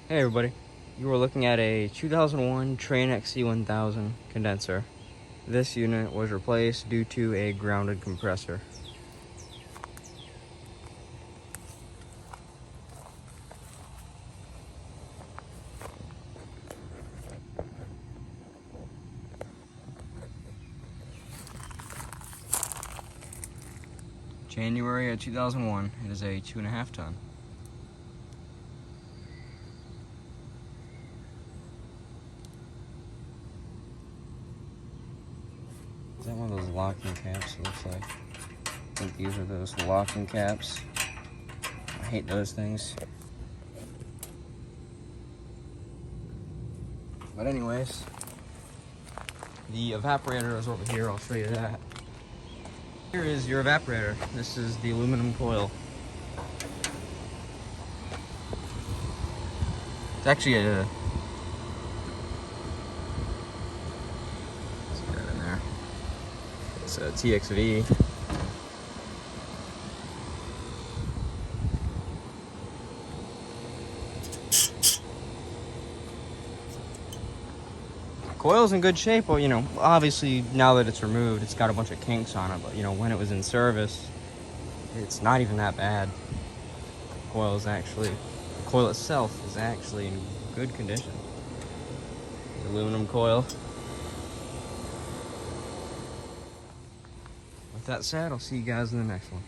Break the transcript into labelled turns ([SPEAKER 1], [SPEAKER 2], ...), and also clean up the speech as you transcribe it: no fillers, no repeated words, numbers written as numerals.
[SPEAKER 1] Hey everybody, you are looking at a 2001 Trane XE1000 condenser. This unit was replaced due to a grounded compressor. January of 2001, it is a 2.5 ton. Is that one of those locking caps, it looks like? I think these are those locking caps. I hate those things. But anyways, the evaporator is over here, I'll show you that. Here is your evaporator. This is the aluminum coil. It's actually a... see that in there. It's a TXV. Coil's in good shape, well, you know, obviously now that it's removed, it's got a bunch of kinks on it, but you know, when it was in service, it's not even that bad. The coil itself is actually in good condition. The aluminum coil. With that said, I'll see you guys in the next one.